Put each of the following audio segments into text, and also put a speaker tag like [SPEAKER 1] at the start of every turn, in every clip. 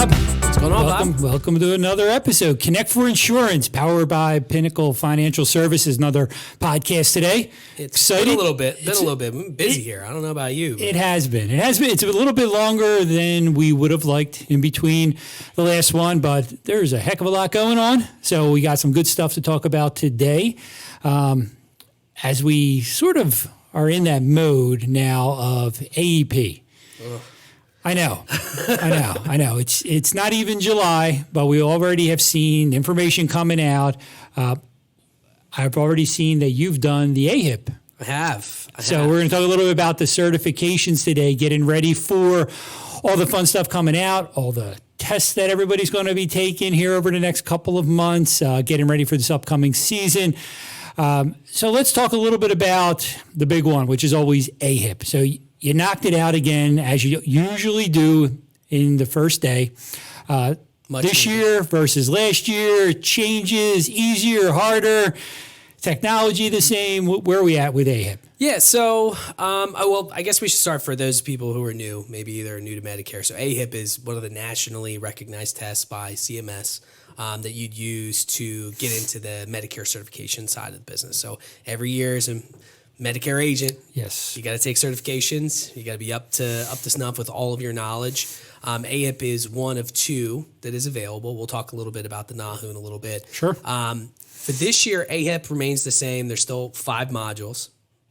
[SPEAKER 1] Rob.
[SPEAKER 2] What's going on, Bob?
[SPEAKER 1] Welcome to another episode. Connect4Insurance, powered by Pinnacle Financial Services. Another podcast today.
[SPEAKER 2] It's
[SPEAKER 1] excited.
[SPEAKER 2] Been a little bit. We've been busy here. I don't know about you.
[SPEAKER 1] It has been. It's a little bit longer than we would have liked in between the last one, but there's a heck of a lot going on. So we got some good stuff to talk about today. As we sort of are in that mode now of AHIP. Ugh. I know. It's not even July, but we already have seen information coming out. I've already seen that you've done the AHIP.
[SPEAKER 2] I have.
[SPEAKER 1] So we're going to talk a little bit about the certifications today, getting ready for all the fun stuff coming out, all the tests that everybody's going to be taking here over the next couple of months, getting ready for this upcoming season. So let's talk a little bit about the big one, which is always AHIP. So you knocked it out again, as you usually do in the first day. This year versus last year, changes, easier, harder, technology the same. Where are we at with AHIP?
[SPEAKER 2] Yeah, so, I guess we should start for those people who are new, maybe they're new to Medicare. So AHIP is one of the nationally recognized tests by CMS that you'd use to get into the Medicare certification side of the business. So every year as a Medicare agent,
[SPEAKER 1] yes,
[SPEAKER 2] you got to take certifications. You got to be up to snuff with all of your knowledge. AHIP is one of two that is available. We'll talk a little bit about the NAHU in a little bit.
[SPEAKER 1] Sure.
[SPEAKER 2] For this year, AHIP remains the same. There's still 5 modules,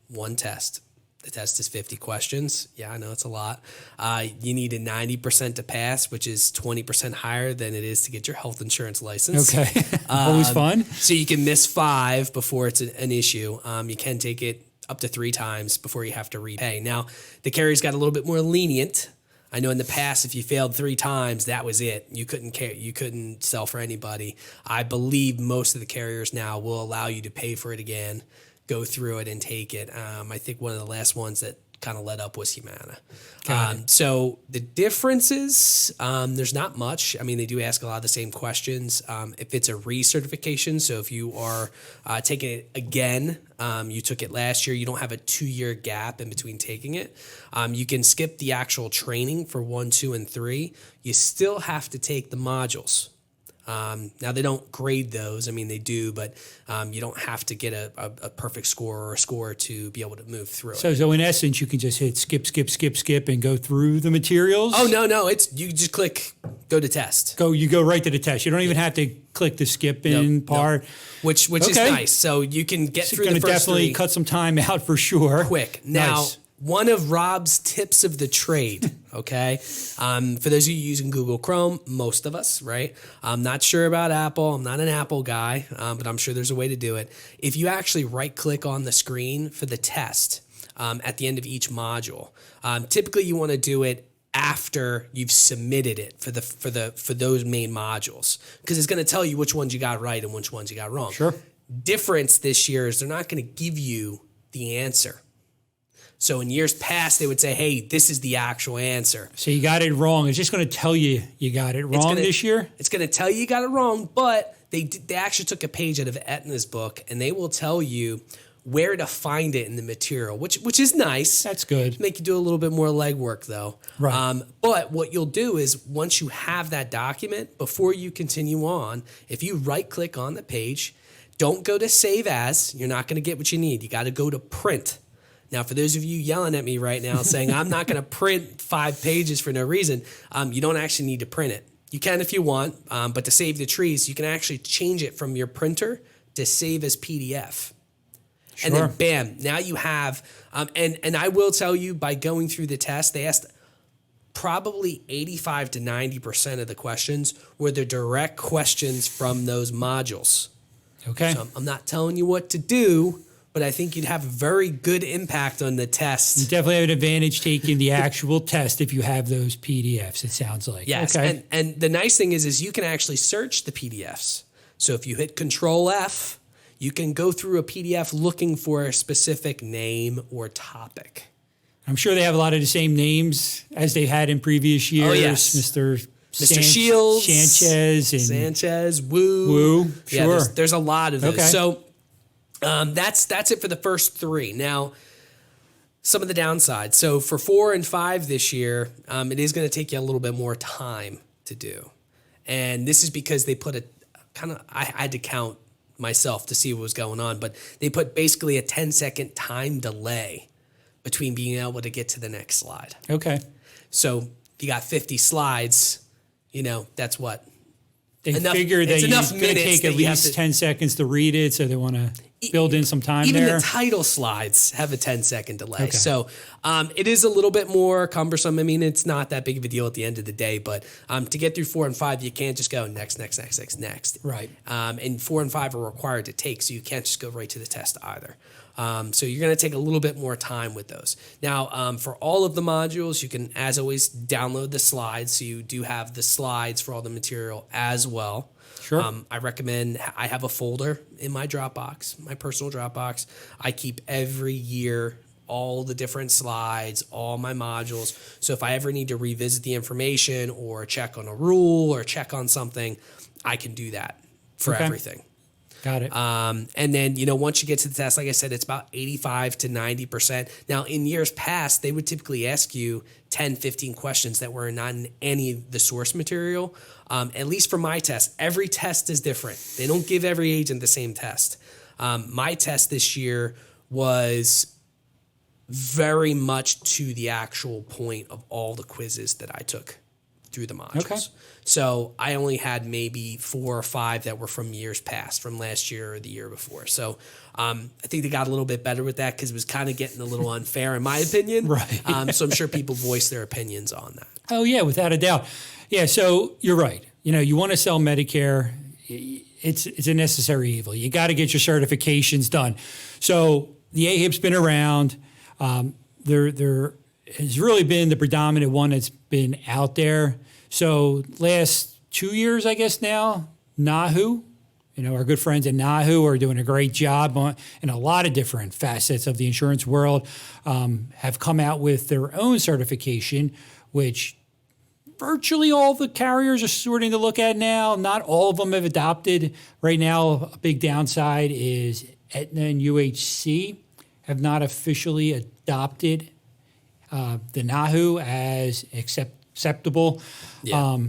[SPEAKER 2] 1 test. The test is 50 questions. Yeah, I know it's a lot. You need a 90% to pass, which is 20% higher than it is to get your health insurance license.
[SPEAKER 1] Okay. Always fun.
[SPEAKER 2] So you can miss 5 before it's an issue. You can take it up to 3 times before you have to repay. Now, the carriers got a little bit more lenient. I know in the past, if you failed 3 times, that was it. You couldn't sell for anybody. I believe most of the carriers now will allow you to pay for it again, go through it and take it. I think one of the last ones that kind of led up was Ximena. So the differences, there's not much. I mean, they do ask a lot of the same questions. If it's a recertification, so if you are taking it again, you took it last year, you don't have a 2-year gap in between taking it. You can skip the actual training for 1, 2, and 3. You still have to take the modules. Now, they don't grade those. I mean, they do, but you don't have to get a perfect score or a score to be able to move through it.
[SPEAKER 1] So in essence, you can just hit skip, and go through the materials?
[SPEAKER 2] Oh, no. You just click go to test.
[SPEAKER 1] You go right to the test. You don't even have to click the skip in part.
[SPEAKER 2] Which is nice. So you can get through the first 3. It's going to
[SPEAKER 1] definitely cut some time out for sure.
[SPEAKER 2] Quick. Now, nice. One of Rob's tips of the trade, okay? For those of you using Google Chrome, most of us, right? I'm not sure about Apple. I'm not an Apple guy, but I'm sure there's a way to do it. If you actually right-click on the screen for the test at the end of each module, typically you want to do it after you've submitted it for those main modules, because it's going to tell you which ones you got right and which ones you got wrong.
[SPEAKER 1] Sure.
[SPEAKER 2] Difference this year is they're not going to give you the answer. So in years past, they would say, hey, this is the actual answer.
[SPEAKER 1] So you got it wrong. It's just going to tell you got it wrong this year?
[SPEAKER 2] It's going to tell you got it wrong, but they actually took a page out of Aetna's book, and they will tell you where to find it in the material, which is nice.
[SPEAKER 1] That's good.
[SPEAKER 2] Make you do a little bit more legwork, though.
[SPEAKER 1] Right.
[SPEAKER 2] But what you'll do is once you have that document, before you continue on, if you right-click on the page, don't go to Save As. You're not going to get what you need. You got to go to Print. Now, for those of you yelling at me right now saying, I'm not going to print 5 pages for no reason, you don't actually need to print it. You can if you want, but to save the trees, you can actually change it from your printer to save as PDF. Sure. And then, bam, now you have, and I will tell you, by going through the test, they asked probably 85 to 90% of the questions were the direct questions from those modules.
[SPEAKER 1] Okay.
[SPEAKER 2] So I'm not telling you what to do, but I think you'd have a very good impact on the test.
[SPEAKER 1] You definitely have an advantage taking the actual test if you have those PDFs, it sounds like.
[SPEAKER 2] Yes, okay. And the nice thing is you can actually search the PDFs. So if you hit Control F, you can go through a PDF looking for a specific name or topic.
[SPEAKER 1] I'm sure they have a lot of the same names as they had in previous years.
[SPEAKER 2] Oh, yes.
[SPEAKER 1] Mr.
[SPEAKER 2] Shields.
[SPEAKER 1] Sanchez.
[SPEAKER 2] Woo.
[SPEAKER 1] Sure.
[SPEAKER 2] Yeah, there's a lot of those.
[SPEAKER 1] Okay.
[SPEAKER 2] So that's it for the first 3. Now, some of the downsides. So for 4 and 5 this year, it is going to take you a little bit more time to do. And this is because they put I had to count myself to see what was going on, but they put basically a 10-second time delay between being able to get to the next slide.
[SPEAKER 1] Okay.
[SPEAKER 2] So if you got 50 slides, that's what?
[SPEAKER 1] They figure that you're going to take at least 10 seconds to read it, so they want to build in some time
[SPEAKER 2] even
[SPEAKER 1] there.
[SPEAKER 2] the title slides have a 10-second delay.
[SPEAKER 1] Okay.
[SPEAKER 2] So it is a little bit more cumbersome. I mean, it's not that big of a deal at the end of the day, but to get through 4 and 5, you can't just go next.
[SPEAKER 1] Right.
[SPEAKER 2] And 4 and 5 are required to take, so you can't just go right to the test either. So you're going to take a little bit more time with those. Now, for all of the modules, you can, as always, download the slides. So you do have the slides for all the material as well.
[SPEAKER 1] Sure.
[SPEAKER 2] I recommend, I have a folder in my Dropbox, my personal Dropbox. I keep every year all the different slides, all my modules. So if I ever need to revisit the information or check on a rule or check on something, I can do that for everything.
[SPEAKER 1] Got it.
[SPEAKER 2] And then, once you get to the test, like I said, it's about 85 to 90%. Now, in years past, they would typically ask you 10, 15 questions that were not in any of the source material. At least for my test, every test is different. They don't give every agent the same test. My test this year was very much to the actual point of all the quizzes that I took through the modules.
[SPEAKER 1] Okay.
[SPEAKER 2] So I only had maybe 4 or 5 that were from years past, from last year or the year before. So I think they got a little bit better with that because it was kind of getting a little unfair, in my opinion.
[SPEAKER 1] Right.
[SPEAKER 2] So I'm sure people voice their opinions on that.
[SPEAKER 1] Oh, yeah, without a doubt. Yeah, so you're right. You want to sell Medicare. It's a necessary evil. You got to get your certifications done. So the AHIP's been around. There has really been the predominant one that's been out there. So last 2 years, I guess now, NAHU, our good friends at NAHU are doing a great job in a lot of different facets of the insurance world, have come out with their own certification, which virtually all the carriers are starting to look at now. Not all of them have adopted. Right now, a big downside is Aetna and UHC have not officially adopted the NAHU as acceptable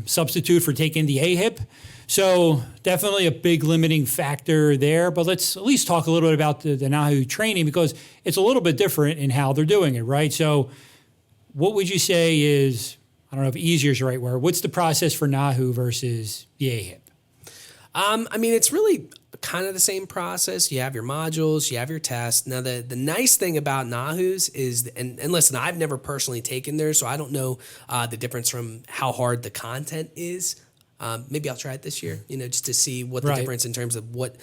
[SPEAKER 1] substitute for taking the AHIP. So definitely a big limiting factor there. But let's at least talk a little bit about the NAHU training because it's a little bit different in how they're doing it, right? So what would you say is, I don't know if easier is the right word, what's the process for NAHU versus the AHIP?
[SPEAKER 2] I mean, it's really kind of the same process. You have your modules, you have your tests. Now, the nice thing about NAHU's is, and listen, I've never personally taken theirs, so I don't know the difference from how hard the content is. Maybe I'll try it this year, just to see what the difference in terms of what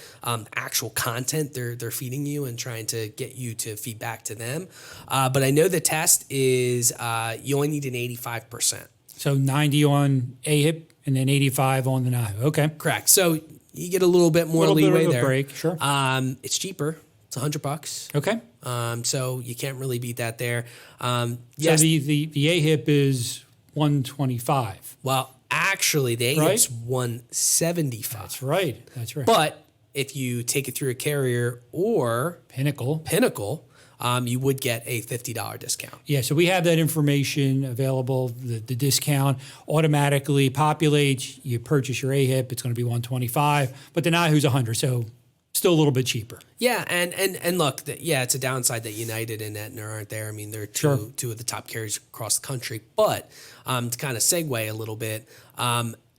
[SPEAKER 2] actual content they're feeding you and trying to get you to feed back to them. But I know the test is you only need an 85%.
[SPEAKER 1] So 90 on AHIP and then 85 on the NAHU. Okay.
[SPEAKER 2] Correct. So you get a little bit more leeway
[SPEAKER 1] bit of a
[SPEAKER 2] there.
[SPEAKER 1] break, sure.
[SPEAKER 2] It's cheaper. It's $100.
[SPEAKER 1] Okay.
[SPEAKER 2] So you can't really beat that there.
[SPEAKER 1] Yes. So the AHIP is $125.
[SPEAKER 2] Well, actually, the AHIP's $175.
[SPEAKER 1] That's right.
[SPEAKER 2] But if you take it through a carrier or
[SPEAKER 1] Pinnacle,
[SPEAKER 2] you would get a $50 discount.
[SPEAKER 1] Yeah, so we have that information available. The discount automatically populates. You purchase your AHIP, it's going to be $125, but the NAHU's $100, so still a little bit cheaper.
[SPEAKER 2] Yeah, and look, it's a downside that United and Aetna aren't there. I mean, they're two of the top carriers across the country. But to kind of segue a little bit,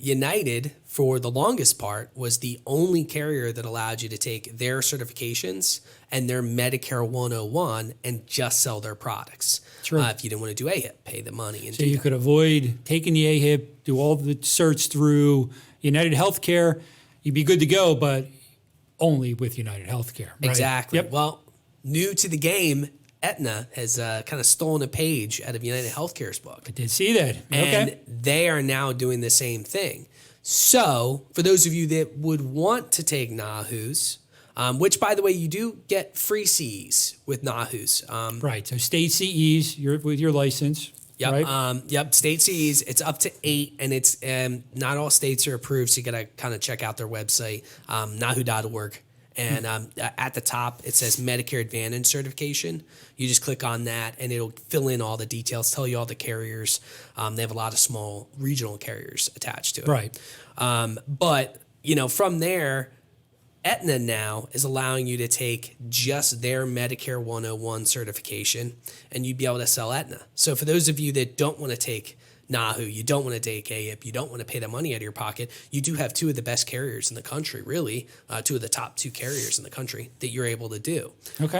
[SPEAKER 2] United, for the longest part, was the only carrier that allowed you to take their certifications and their Medicare 101 and just sell their products.
[SPEAKER 1] True.
[SPEAKER 2] If you didn't want to do AHIP, pay the money. And
[SPEAKER 1] so you could avoid taking the AHIP, do all the certs through United Healthcare. You'd be good to go, but only with United Healthcare. Right?
[SPEAKER 2] Exactly.
[SPEAKER 1] Yep.
[SPEAKER 2] Well, new to the game, Aetna has kind of stolen a page out of United Healthcare's book.
[SPEAKER 1] I did see that.
[SPEAKER 2] And they are now doing the same thing. So for those of you that would want to take NAHU's, which, by the way, you do get free CEs with NAHU's.
[SPEAKER 1] Right. So state CEs, with your license.
[SPEAKER 2] Yep.
[SPEAKER 1] Right?
[SPEAKER 2] State CEs, it's up to 8, and it's not all states are approved, so you got to kind of check out their website, nahu.org. And at the top, it says Medicare Advantage certification. You just click on that, and it'll fill in all the details, tell you all the carriers. They have a lot of small regional carriers attached to it.
[SPEAKER 1] Right.
[SPEAKER 2] But, from there, Aetna now is allowing you to take just their Medicare 101 certification, and you'd be able to sell Aetna. So for those of you that don't want to take NAHU, you don't want to take AHIP, you don't want to pay the money out of your pocket, you do have two of the best carriers in the country, really, two of the top two carriers in the country that you're able to do.
[SPEAKER 1] Okay.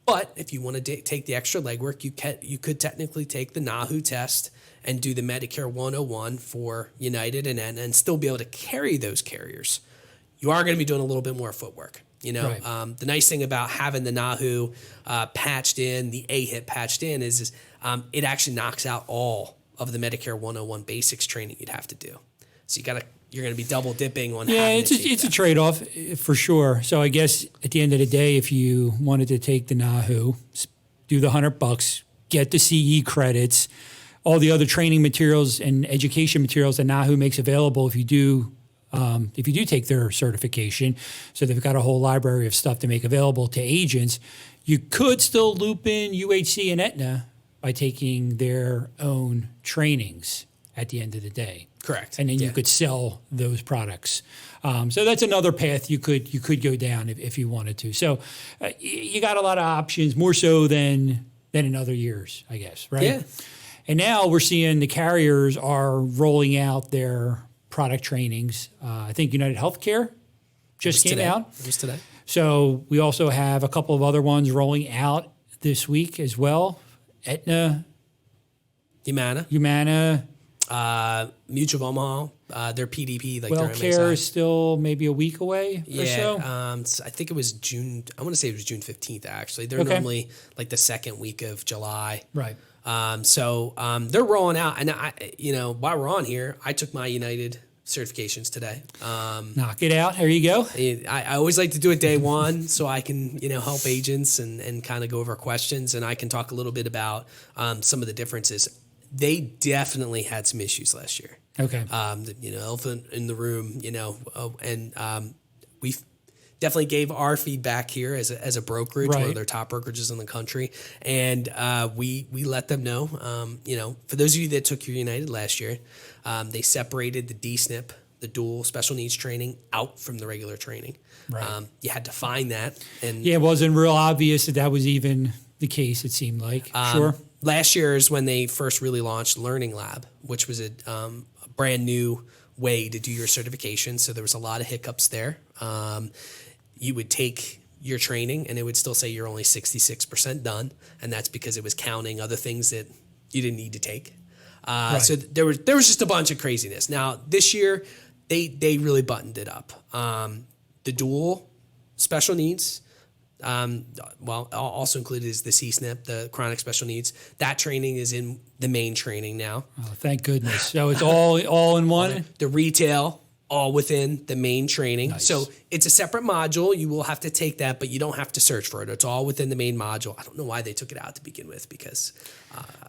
[SPEAKER 2] But if you want to take the extra legwork, you could technically take the NAHU test and do the Medicare 101 for United and Aetna and still be able to carry those carriers. You are going to be doing a little bit more footwork.
[SPEAKER 1] Right.
[SPEAKER 2] The nice thing about having the NAHU patched in, the AHIP patched in, is it actually knocks out all of the Medicare 101 basics training you'd have to do. So you're going to be double dipping on.
[SPEAKER 1] Yeah, it's a trade off for sure. So I guess at the end of the day, if you wanted to take the NAHU, do the $100, get the CE credits, all the other training materials and education materials that NAHU makes available if you do take their certification. So they've got a whole library of stuff to make available to agents. You could still loop in UHC and Aetna by taking their own trainings at the end of the day.
[SPEAKER 2] Correct.
[SPEAKER 1] And then you could sell those products. So that's another path you could go down if you wanted to. So you got a lot of options, more so than in other years, I guess, right?
[SPEAKER 2] Yeah.
[SPEAKER 1] And now we're seeing the carriers are rolling out their product trainings. I think United Healthcare just came out.
[SPEAKER 2] It was today.
[SPEAKER 1] So we also have a couple of other ones rolling out this week as well. Aetna,
[SPEAKER 2] Ximena, Mutual of Omaha, their PDP, like their
[SPEAKER 1] WellCare
[SPEAKER 2] MSI.
[SPEAKER 1] is still maybe a week away or so.
[SPEAKER 2] I think it was June. I want to say it was June 15th. Actually, they're
[SPEAKER 1] Okay.
[SPEAKER 2] normally like the second week of July.
[SPEAKER 1] Right.
[SPEAKER 2] So they're rolling out, and while we're on here, I took my United certifications today.
[SPEAKER 1] Knock it out. There you go.
[SPEAKER 2] I always like to do it day one so I can, help agents and kind of go over questions, and I can talk a little bit about some of the differences. They definitely had some issues last year.
[SPEAKER 1] Okay.
[SPEAKER 2] Elephant in the room, we definitely gave our feedback here as a brokerage, one
[SPEAKER 1] Right.
[SPEAKER 2] of their top brokerages in the country. And we let them know, for those of you that took your United last year, they separated the DSNP, the dual special needs training, out from the regular training.
[SPEAKER 1] Right.
[SPEAKER 2] You had to find that. And
[SPEAKER 1] Yeah, it wasn't real obvious that was even the case, it seemed like. Sure.
[SPEAKER 2] Last year is when they first really launched Learning Lab, which was a brand new way to do your certification. So there was a lot of hiccups there. You would take your training and it would still say you're only 66% done. And that's because it was counting other things that you didn't need to take.
[SPEAKER 1] Right.
[SPEAKER 2] So there was just a bunch of craziness. Now this year they really buttoned it up. The dual special needs, also included is the CSNP, the chronic special needs. That training is in the main training now.
[SPEAKER 1] Oh, thank goodness. So it's all in one?
[SPEAKER 2] The retail, all within the main training.
[SPEAKER 1] Nice.
[SPEAKER 2] So it's a separate module. You will have to take that, but you don't have to search for it. It's all within the main module. I don't know why they took it out to begin with, because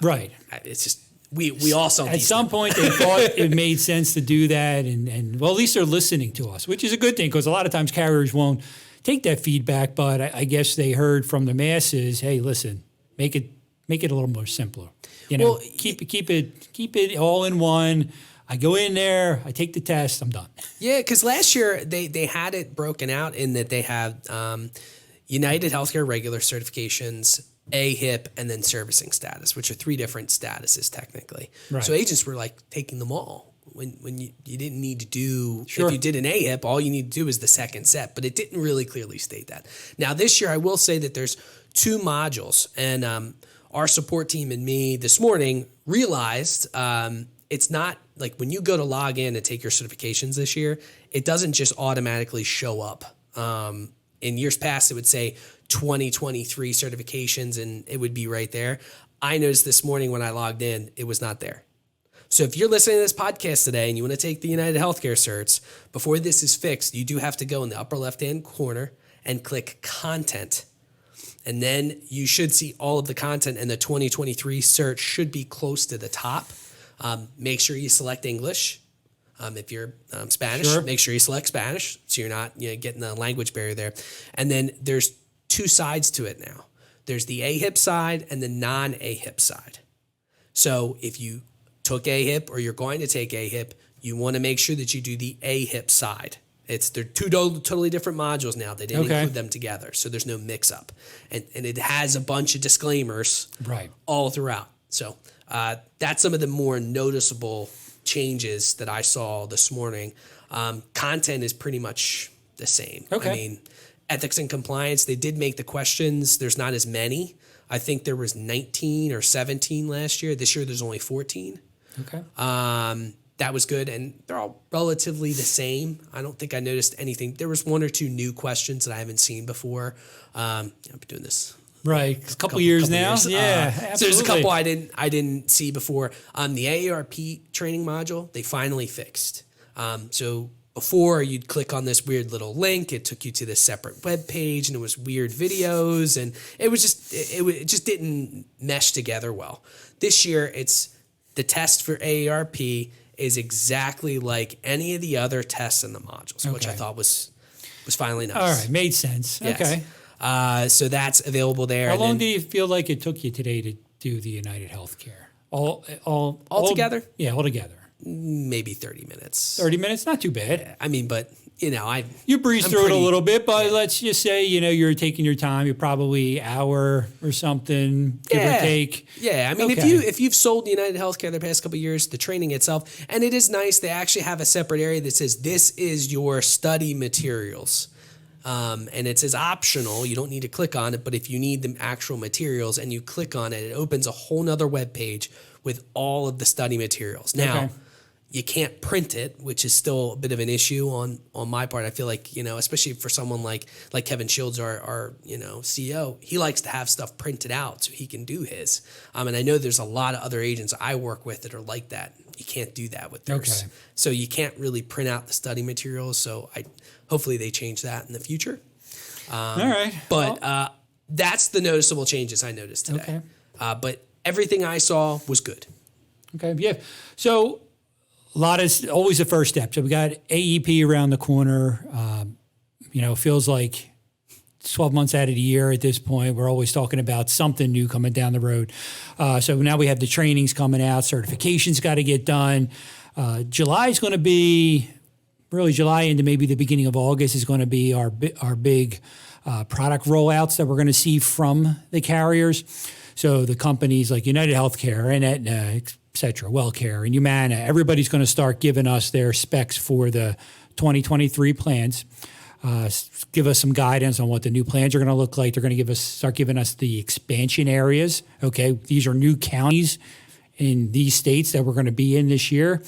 [SPEAKER 1] Right.
[SPEAKER 2] it's just we all saw
[SPEAKER 1] At some point, they thought it made sense to do that. And at least they're listening to us, which is a good thing, because a lot of times carriers won't take that feedback. But I guess they heard from the masses, hey, listen, make it a little more simpler. Keep it all in one. I go in there, I take the test, I'm done.
[SPEAKER 2] Yeah, because last year they had it broken out in that they had United Healthcare regular certifications, AHIP, and then servicing status, which are three different statuses technically.
[SPEAKER 1] Right.
[SPEAKER 2] So agents were like taking them all when you didn't need to do.
[SPEAKER 1] Sure.
[SPEAKER 2] If you did an AHIP, all you need to do is the second set, but it didn't really clearly state that. Now this year, I will say that there's two modules, and our support team and me this morning realized it's not like when you go to log in and take your certifications this year, it doesn't just automatically show up. In years past, it would say 2023 certifications and it would be right there. I noticed this morning when I logged in, it was not there. So if you're listening to this podcast today and you want to take the United Healthcare certs, before this is fixed, you do have to go in the upper left-hand corner and click content. And then you should see all of the content, and the 2023 cert should be close to the top. Make sure you select English. If you're Spanish,
[SPEAKER 1] Sure.
[SPEAKER 2] make sure you select Spanish so you're not getting the language barrier there. And then there's two sides to it now. There's the AHIP side and the non-AHIP side. So if you took AHIP or you're going to take AHIP, you want to make sure that you do the AHIP side. They're two totally different modules now. They didn't include them together, so there's no mix-up. And it has a bunch of disclaimers all throughout. So that's some of the more noticeable changes that I saw this morning. Content is pretty much the same. I mean, ethics and compliance, they did make the questions. There's not as many. I think there was 19 or 17 last year. This year there's only 14. That was good, and they're all relatively the same. I don't think I noticed anything. There was one or two new questions that I haven't seen before. I've been doing this
[SPEAKER 1] a couple years now. Yeah,
[SPEAKER 2] so there's a couple I didn't see before. The AARP training module they finally fixed. So before you'd click on this weird little link, it took you to this separate web page, and it was weird videos, and it just didn't mesh together well. This year, it's the test for AARP is exactly like any of the other tests in the modules, which I thought was finally nice.
[SPEAKER 1] All right, made sense.
[SPEAKER 2] Yes.
[SPEAKER 1] Okay.
[SPEAKER 2] So that's available there.
[SPEAKER 1] How long do you feel like it took you today to do the United Healthcare? All
[SPEAKER 2] together?
[SPEAKER 1] Yeah, all together.
[SPEAKER 2] Maybe 30 minutes.
[SPEAKER 1] 30 minutes, not too bad.
[SPEAKER 2] I mean, but
[SPEAKER 1] you breeze through it a little bit, but let's just say you're taking your time. You're probably hour or something, give or take.
[SPEAKER 2] Yeah, I mean, if you've sold United Healthcare the past couple of years, the training itself, and it is nice. They actually have a separate area that says this is your study materials. And it says optional. You don't need to click on it, but if you need the actual materials and you click on it, it opens a whole nother web page with all of the study materials. Now, you can't print it, which is still a bit of an issue on my part. I feel like, especially for someone like Kevin Shields, our CEO, he likes to have stuff printed out so he can do his. And I know there's a lot of other agents I work with that are like that. You can't do that with theirs. So you can't really print out the study materials. So hopefully they change that in the future.
[SPEAKER 1] All right.
[SPEAKER 2] But that's the noticeable changes I noticed today. But everything I saw was good.
[SPEAKER 1] Okay. Yeah. So a lot is always the first step. So we got AEP around the corner. Feels like 12 months out of the year at this point. We're always talking about something new coming down the road. So now we have the trainings coming out. Certifications got to get done. July is going to be really July into maybe the beginning of August is going to be our big product rollouts that we're going to see from the carriers. So the companies like United Healthcare and Aetna, et cetera, WellCare and Ximena, everybody's going to start giving us their specs for the 2023 plans. Give us some guidance on what the new plans are going to look like. They're going to start giving us the expansion areas. Okay, these are new counties in these states that we're going to be in this year.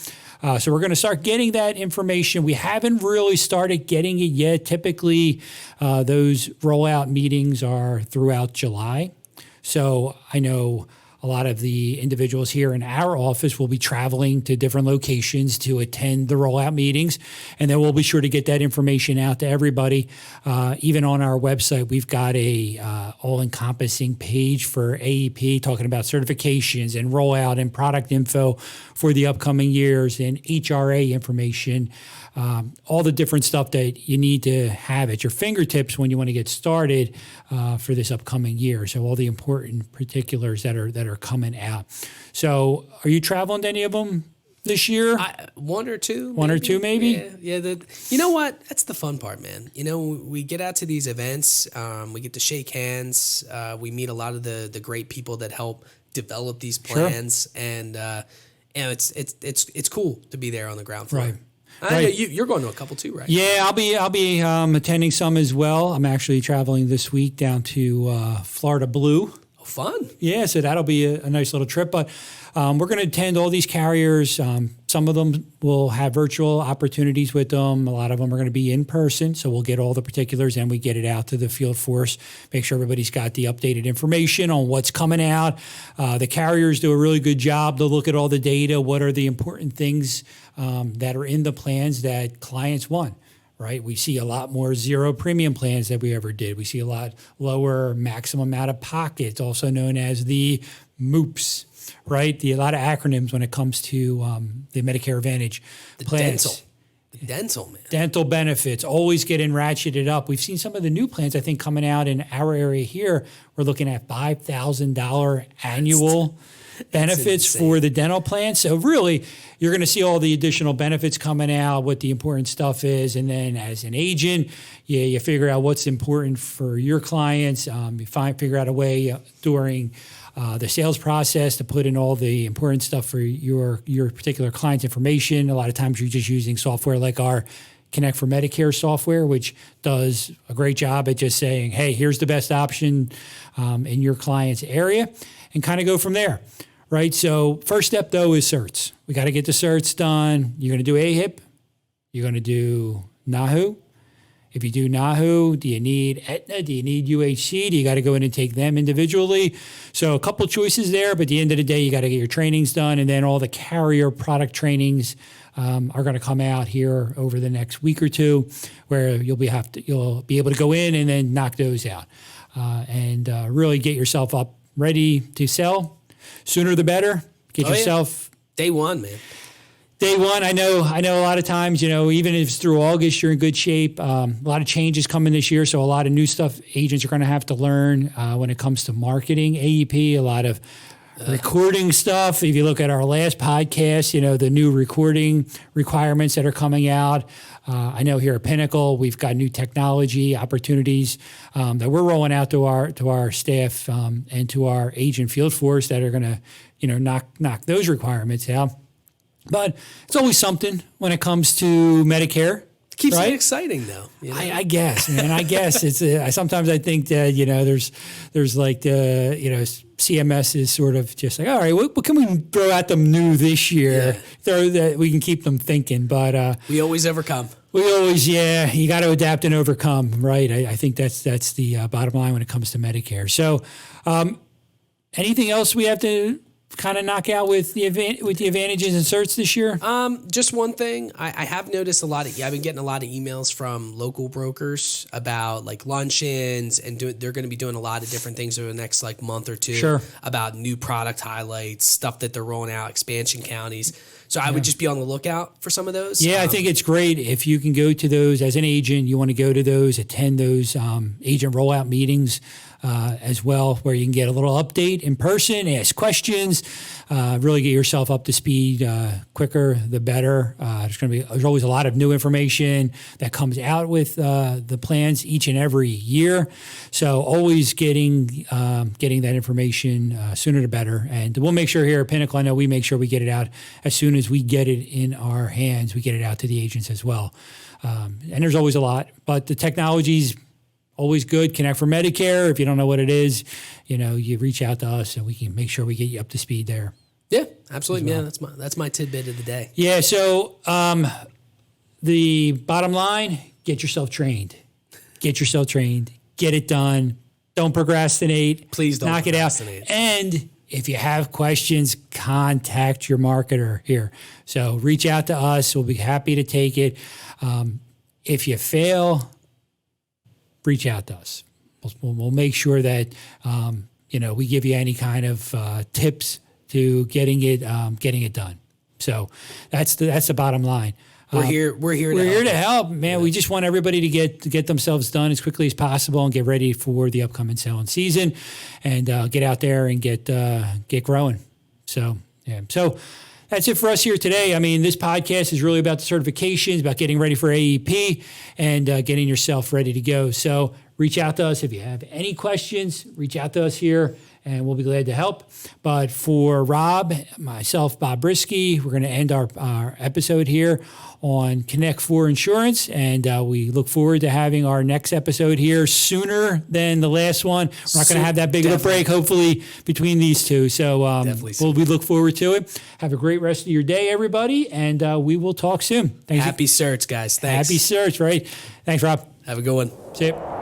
[SPEAKER 1] So we're going to start getting that information. We haven't really started getting it yet. Typically, those rollout meetings are throughout July. So I know a lot of the individuals here in our office will be traveling to different locations to attend the rollout meetings, and then we'll be sure to get that information out to everybody. Even on our website, we've got a all-encompassing page for AEP talking about certifications and rollout and product info for the upcoming years and HRA information. All the different stuff that you need to have at your fingertips when you want to get started for this upcoming year. So all the important particulars that are coming out. So are you traveling to any of them this year?
[SPEAKER 2] One or two.
[SPEAKER 1] One or two, maybe?
[SPEAKER 2] Yeah. You know what? That's the fun part, man. We get out to these events. We get to shake hands. We meet a lot of the great people that help develop these plans. Sure. And it's cool to be there on the ground floor.
[SPEAKER 1] Right.
[SPEAKER 2] I know you're going to a couple too, right?
[SPEAKER 1] Yeah, I'll be attending some as well. I'm actually traveling this week down to Florida Blue.
[SPEAKER 2] Oh, fun!
[SPEAKER 1] Yeah, so that'll be a nice little trip. But we're going to attend all these carriers. Some of them will have virtual opportunities with them. A lot of them are going to be in person. So we'll get all the particulars and we get it out to the field force. Make sure everybody's got the updated information on what's coming out. The carriers do a really good job to look at all the data. What are the important things that are in the plans that clients want, right? We see a lot more zero premium plans than we ever did. We see a lot lower maximum out of pocket, also known as the MOOPs, right? A lot of acronyms when it comes to the Medicare Advantage plans.
[SPEAKER 2] The dental, man.
[SPEAKER 1] Dental benefits always getting ratcheted up. We've seen some of the new plans, I think, coming out in our area here. We're looking at $5,000 annual benefits for the dental plan. So really, you're going to see all the additional benefits coming out, what the important stuff is. And then as an agent, you figure out what's important for your clients. You figure out a way during the sales process to put in all the important stuff for your particular client's information. A lot of times you're just using software like our Connect4Medicare software, which does a great job at just saying, hey, here's the best option in your client's area, and kind of go from there, right? So first step, though, is certs. We got to get the certs done. You're going to do AHIP. You're going to do NAHU. If you do NAHU, do you need Aetna? Do you need UHC? Do you got to go in and take them individually? So a couple choices there, but at the end of the day, you got to get your trainings done, and then all the carrier product trainings are going to come out here over the next week or two, where you'll be able to go in and then knock those out, and really get yourself up ready to sell. Sooner the better. Get yourself
[SPEAKER 2] day one, man.
[SPEAKER 1] Day one, I know a lot of times, even if it's through August, you're in good shape. A lot of changes coming this year, so a lot of new stuff agents are going to have to learn when it comes to marketing AEP, a lot of recording stuff. If you look at our last podcast, the new recording requirements that are coming out. I know here at Pinnacle, we've got new technology opportunities that we're rolling out to our staff and to our agent field force that are going to, knock those requirements out. But it's always something when it comes to Medicare.
[SPEAKER 2] Keeps
[SPEAKER 1] right?
[SPEAKER 2] it exciting, though.
[SPEAKER 1] I guess, man. I guess it's. Sometimes I think that there's like CMS is sort of just like, all right, what can we throw at them new this year? Yeah. Throw that we can keep them thinking. But
[SPEAKER 2] we always overcome.
[SPEAKER 1] You got to adapt and overcome, right? I think that's the bottom line when it comes to Medicare. So, anything else we have to kind of knock out with the advantages and certs this year?
[SPEAKER 2] Just one thing. I have noticed I've been getting a lot of emails from local brokers about like luncheons, and they're going to be doing a lot of different things over the next like month or two.
[SPEAKER 1] Sure.
[SPEAKER 2] About new product highlights, stuff that they're rolling out, expansion counties. So I would just be on the lookout for some of those.
[SPEAKER 1] Yeah, I think it's great if you can go to those as an agent. You want to go to those, attend those agent rollout meetings as well, where you can get a little update in person, ask questions, really get yourself up to speed quicker, the better. There's always a lot of new information that comes out with the plans each and every year. So always getting that information sooner the better. And we'll make sure here at Pinnacle, I know we make sure we get it out as soon as we get it in our hands. We get it out to the agents as well. And there's always a lot, but the technology's always good. Connect4Medicare. If you don't know what it is, you reach out to us and we can make sure we get you up to speed there.
[SPEAKER 2] Yeah, absolutely. Well. Yeah, that's my tidbit of the day.
[SPEAKER 1] Yeah. So the bottom line: get yourself trained. Get yourself trained. Get it done. Don't procrastinate.
[SPEAKER 2] Please don't
[SPEAKER 1] knock
[SPEAKER 2] procrastinate.
[SPEAKER 1] it out. And if you have questions, contact your marketer here. So reach out to us. We'll be happy to take it. If you fail, reach out to us. We'll make sure that we give you any kind of tips to getting it done. So that's the bottom line.
[SPEAKER 2] We're here to help,
[SPEAKER 1] man. Yeah. We just want everybody to get themselves done as quickly as possible and get ready for the upcoming selling season, and get out there and get growing. So yeah. So that's it for us here today. I mean, this podcast is really about the certifications, about getting ready for AEP, and getting yourself ready to go. So reach out to us if you have any questions. Reach out to us here, and we'll be glad to help. But for Rob, myself, Bob Brisky, we're going to end our episode here on Connect4Insurance, and we look forward to having our next episode here sooner than the last one. We're not going to have that big of a break, hopefully, between these two. So we look forward to it. Have a great rest of your day, everybody, and we will talk soon.
[SPEAKER 2] Happy search, guys. Thanks.
[SPEAKER 1] Happy search, right? Thanks, Rob.
[SPEAKER 2] Have a good one.
[SPEAKER 1] See you.